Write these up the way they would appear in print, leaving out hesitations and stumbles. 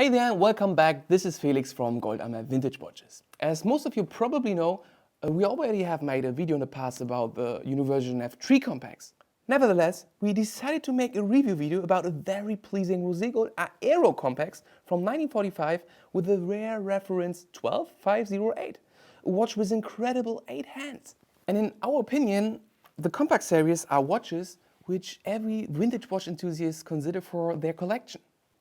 Hey there, welcome back. This is Felix from Goldammer Vintage Watches. As most of you probably know, we already have made a video in the past about the Universal Genève 3 Compax. Nevertheless, we decided to make a review video about a very pleasing rosé gold Aero Compax from 1945 with the rare reference 12508, a watch with incredible 8 hands. And in our opinion, the Compax series are watches which every vintage watch enthusiast consider for their collection.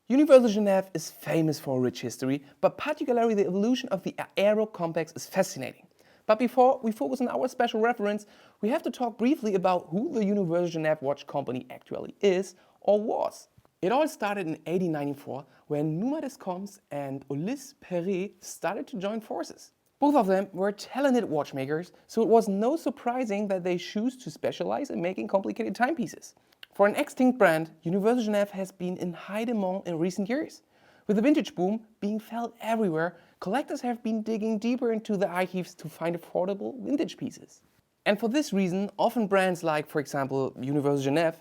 Universal Genève is famous for a rich history, but particularly the evolution of the Aero Compax is fascinating. But before we focus on our special reference, we have to talk briefly about who the Universal Genève watch company actually is or was. It all started in 1894 when Numa Descombes and Ulysse Perret started to join forces. Both of them were talented watchmakers, so it was no surprising that they chose to specialize in making complicated timepieces. For an extinct brand, Universal Genève has been in high demand in recent years. With the vintage boom being felt everywhere, collectors have been digging deeper into the archives to find affordable vintage pieces. And for this reason, often brands like, for example, Universal Genève,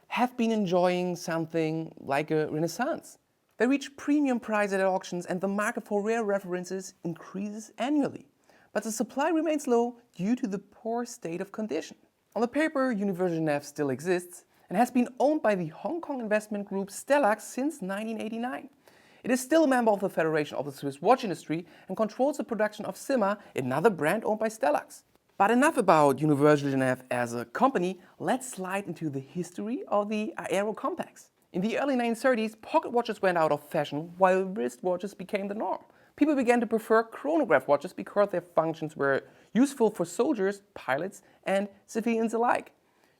have been enjoying something like a renaissance. They reach premium prices at auctions and the market for rare references increases annually. But the supply remains low due to the poor state of condition. On the paper, Universal Genève still exists and has been owned by the Hong Kong investment group Stellax since 1989. It is still a member of the Federation of the Swiss Watch Industry and controls the production of Sima, another brand owned by Stellax. But enough about Universal Genève as a company, let's slide into the history of the Aero Compax. In the early 1930s, pocket watches went out of fashion while wristwatches became the norm. People began to prefer chronograph watches because their functions were useful for soldiers, pilots and civilians alike.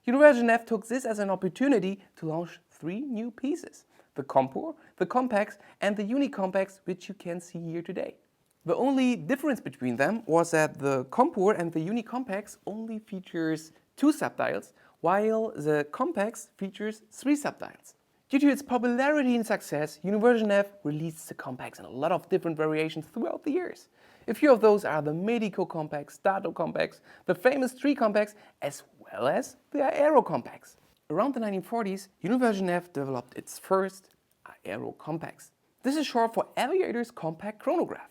Universal Genève took this as an opportunity to launch 3 new pieces: the Contour, the Compax and the Uni Compax, which you can see here today. The only difference between them was that the Contour and the Uni Compax only features 2 subdials, while the Compax features 3 subdials. Due to its popularity and success, Universal Genève released the Compax in a lot of different variations throughout the years. A few of those are the Medico Compax, Dato Compax, the famous 3 Compax, as well as the Aero Compax. Around the 1940s, Universal Genève developed its first Aero Compax. This is short for Aviator's Compact Chronograph.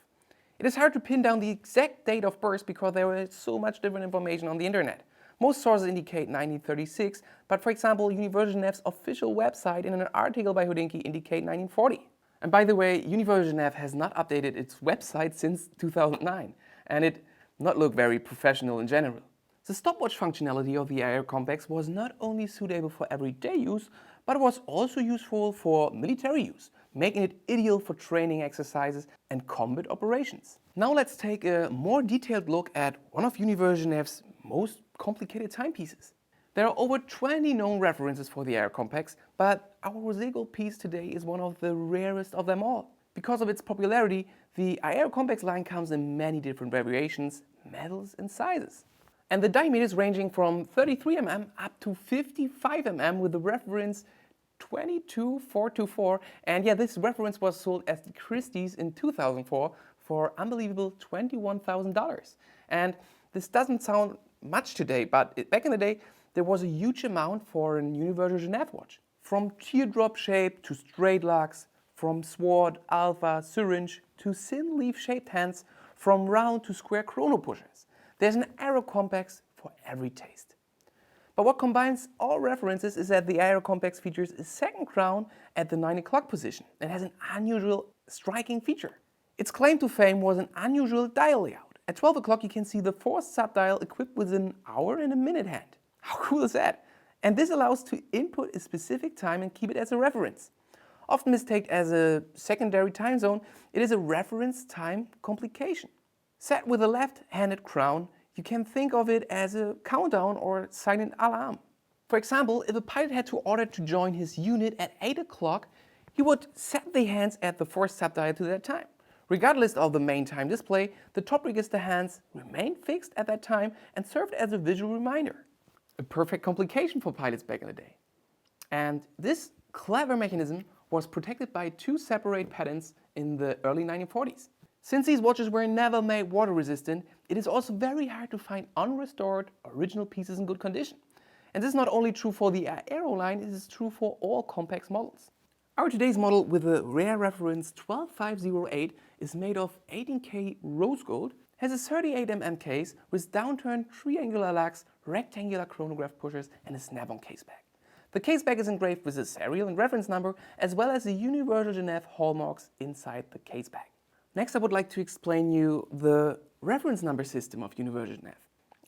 It is hard to pin down the exact date of birth because there is so much different information on the internet. Most sources indicate 1936, but for example, Universal Genève's official website in an article by Hodinkee indicate 1940. And by the way, Universal Genève has not updated its website since 2009, and it not look very professional in general. The stopwatch functionality of the Aero Compax was not only suitable for everyday use, but it was also useful for military use, making it ideal for training exercises and combat operations. Now let's take a more detailed look at one of Universal Genève's most complicated timepieces. There are over 20 known references for the Aero Compax, but our rosé gold piece today is one of the rarest of them all. Because of its popularity, the Aero Compax line comes in many different variations, metals and sizes. And the diameters ranging from 33 mm up to 55 mm with the reference 22424, and yeah, this reference was sold as the Christie's in 2004 for unbelievable $21,000. And this doesn't sound much today, but back in the day there was a huge amount for a Universal Genève watch. From teardrop shape to straight lugs, from sword, alpha, syringe to thin leaf shaped hands, from round to square chrono pushers. There's an Aero Compax for every taste. But what combines all references is that the Aero Compax features a second crown at the 9 o'clock position and has an unusual, striking feature. Its claim to fame was an unusual dial layout. At 12 o'clock you can see the 4th subdial equipped with an hour and a minute hand. How cool is that? And this allows to input a specific time and keep it as a reference. Often mistaken as a secondary time zone, it is a reference time complication. Set with a left-handed crown, you can think of it as a countdown or silent alarm. For example, if a pilot had to order to join his unit at 8 o'clock, he would set the hands at the 4th subdial to that time. Regardless of the main time display, the top register hands remained fixed at that time and served as a visual reminder. A perfect complication for pilots back in the day. And this clever mechanism was protected by 2 separate patents in the early 1940s. Since these watches were never made water resistant, it is also very hard to find unrestored original pieces in good condition. And this is not only true for the Aero line, it is true for all Compax models. Our today's model with a rare reference 12508 is made of 18K rose gold, has a 38mm case with downturned triangular lugs, rectangular chronograph pushers and a snap-on case back. The case back is engraved with a serial and reference number as well as the Universal Genève hallmarks inside the case back. Next I would like to explain you the reference number system of Universal Genève.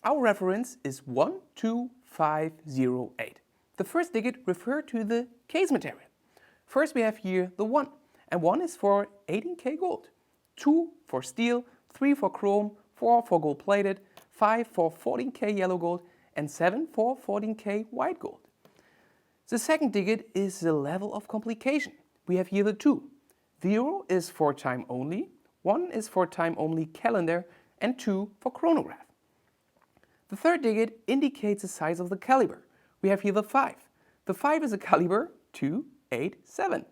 Our reference is 12508. The first digit refers to the case material. First we have here the 1, and 1 is for 18K gold, 2 for steel, 3 for chrome, 4 for gold plated, 5 for 14K yellow gold, and 7 for 14K white gold. The second digit is the level of complication. We have here the 2. 0 is for time only, 1 is for time only calendar, and 2 for chronograph. The third digit indicates the size of the caliber. We have here the 5. The 5 is a caliber 287.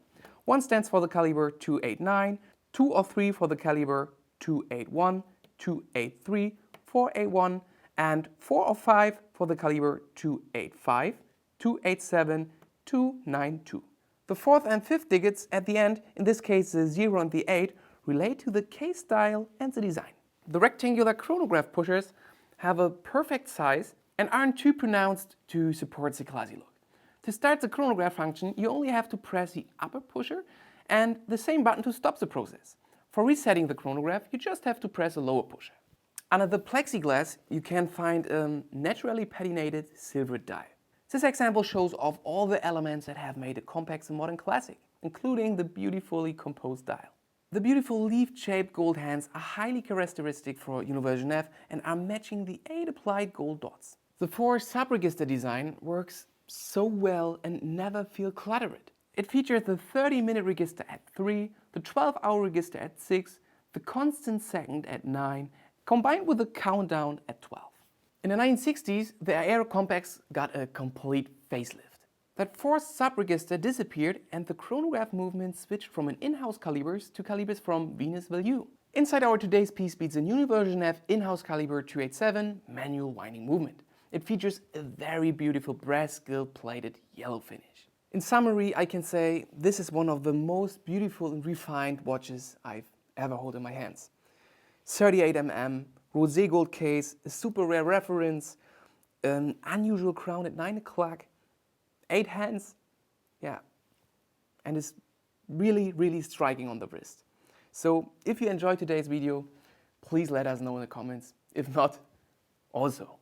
1 stands for the caliber 289, 2 or 3 for the caliber 281, 283, 481, and 4 or 5 for the caliber 285, 287, 292. The fourth and fifth digits at the end, in this case the 0 and the 8, relate to the case style and the design. The rectangular chronograph pushers have a perfect size and aren't too pronounced to support the classy look. To start the chronograph function, you only have to press the upper pusher and the same button to stop the process. For resetting the chronograph, you just have to press the lower pusher. Under the plexiglass, you can find a naturally patinated silver dial. This example shows off all the elements that have made a Compax a modern classic, including the beautifully composed dial. The beautiful leaf-shaped gold hands are highly characteristic for Universal Genève and are matching the 8 applied gold dots. The 4 sub-register design works so well and never feel cluttered. It features the 30-minute register at 3, the 12-hour register at 6, the constant second at 9, combined with a countdown at 12. In the 1960s, the Aero Compax got a complete facelift. That 4th sub-register disappeared and the chronograph movement switched from an in-house calibers to calibers from Venus Value. Inside our today's piece beats a Universal Genève in-house caliber 287 manual winding movement. It features a very beautiful brass gilt plated yellow finish. In summary, I can say this is one of the most beautiful and refined watches I've ever held in my hands. 38mm, rosé gold case, a super rare reference, an unusual crown at 9 o'clock, 8 hands, yeah, and it's really striking on the wrist. So if you enjoyed today's video, please let us know in the comments. If not, also.